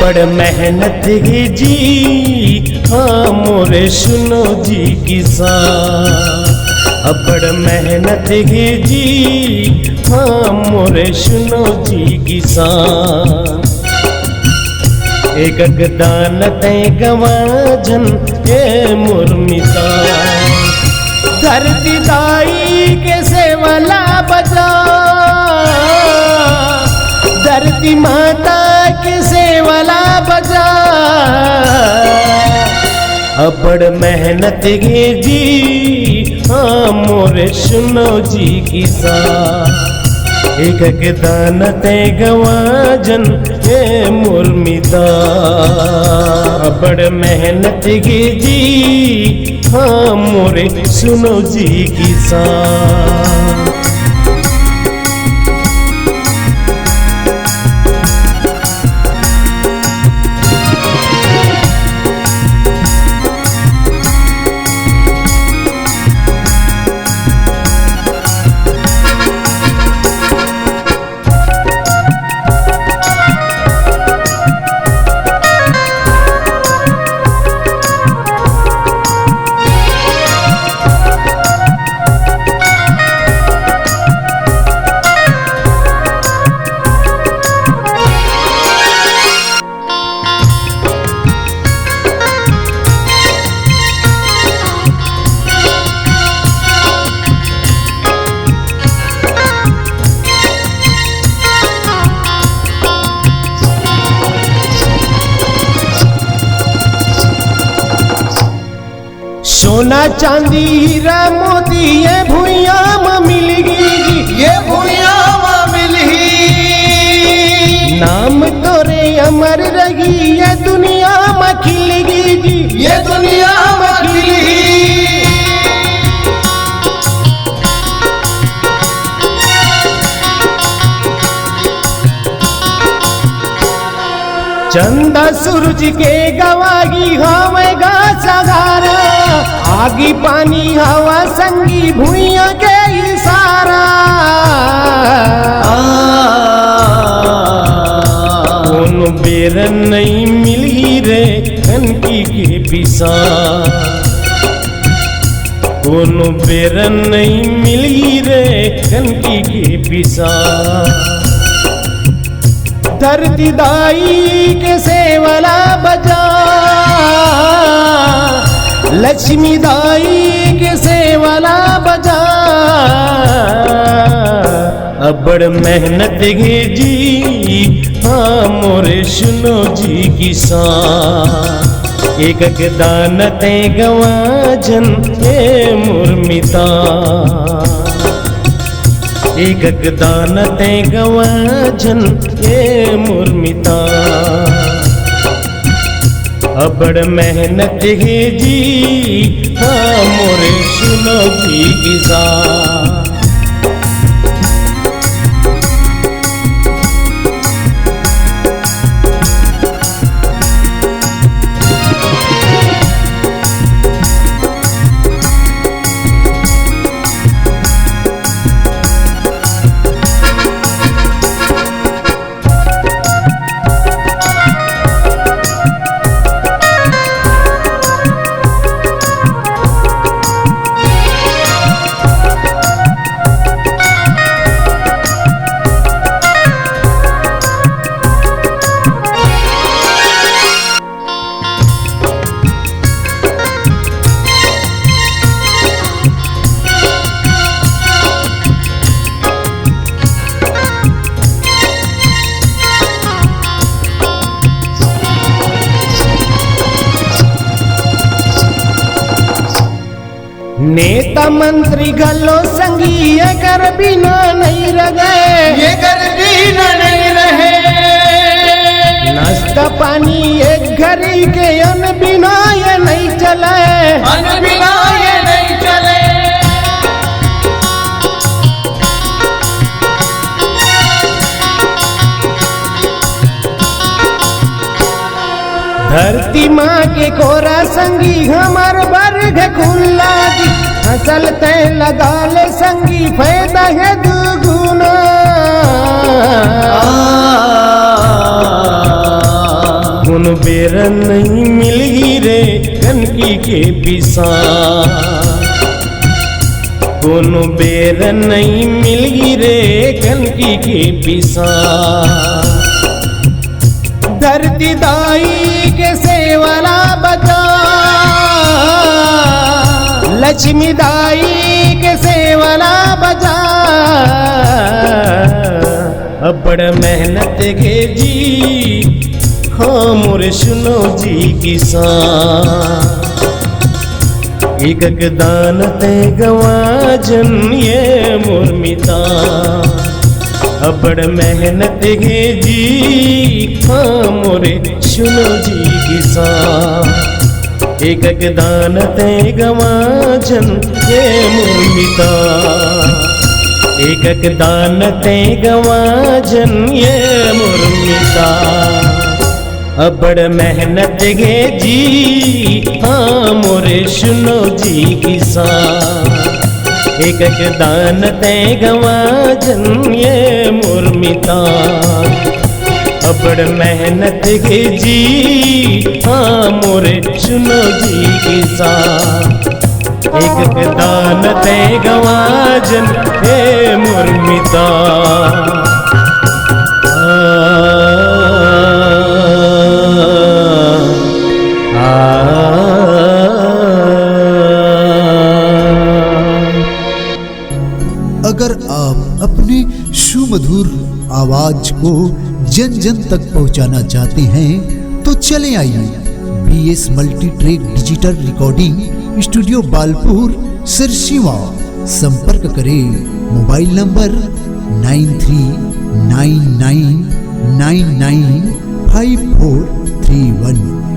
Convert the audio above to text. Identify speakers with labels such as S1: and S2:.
S1: बड़ मेहनत है जी हाँ मोरे सुनो जी किसान। बड़ मेहनत है जी हाँ मोरे सुनो जी किसान। एक दान ते गवाजन ए मुर्मिता। धरती दाई के सेवला बजा, धरती माता के सेवला बजा। बड़ मेहनत गे जी हाँ मोरे सुनो जी किसान। एक दान ते गवाजन ए मुर्मिदा। बड़ मेहनत गे जी हाँ मोरे सुनो जी किसान। सोना चांदी हीरा मोती ये भुइया में मिलगी,
S2: ये भुइया में मिलगी।
S1: नाम तोरे अमर रही ये दुनिया में खिलगी जी,
S2: ये दुनिया में खिलगी।
S1: चंदा सूरज के गवागी हवेगा सगारा। आगी पानी हवा संगी भुइया के इशारा। कोनो बेर नहीं मिली रे कनकी के पिसा। कोनो बेर नहीं मिली रे कनकी के पिसा। धरती दाई के सेवला बजा, लक्ष्मी दाई के सेवला बजा। बड़ मेहनत गे जी हाँ मोरे सुनो जी किसान। एक दान ते गवाजन ए मुर्मिता। एक दान ते गवाजन ए मुर्मिता। बड़ मेहनत है जी हाँ मोरे सुनो जी किसान। नेता मंत्री गलो संगी कर बिना नहीं रहे,
S2: ये कर बिना नहीं रहे।
S1: नाश्ता पानी एक घड़ी के अन बिना ये नहीं चले,
S2: अन बिना ये नहीं चले।
S1: धरती माँ के कोरा संगी हमार वर्ग खुला जी। फसल ते लगा ले संगी फायदा है दुगुना। बेर नहीं मिली रे कनकी के पिसा कोनो बेर नहीं मिली रे कनकी के पिसा धरती दाई के सेवला बचा लक्ष्मी दाई के सेवला बचा बड़ मेहनत के जी हाँ मोरे सुनो जी किसान एक दान ते गवाजन ये मुर्मिता बड़ मेहनत के जी हाँ मोरे सुनो जी किसान एक दान ते गवाजन ये मुर्मिता एक दान ते गवाजन ये मुर्मिता बड़ मेहनत गे जी हाँ मोरे सुनो जी किसान एक दान ते गवाजन ये मुर्मिता बड़ मेहनत गे जी हाँ मोरे सुनो जी किसान एक दान ते गवाजन हे मुर्मिता
S3: अगर आप अपने सुमधुर आवाज को जन जन तक पहुंचाना चाहते हैं तो चले आइए BS multi track digital recording studio Balpur Sirsiva. संपर्क करें मोबाइल नंबर 9399995431।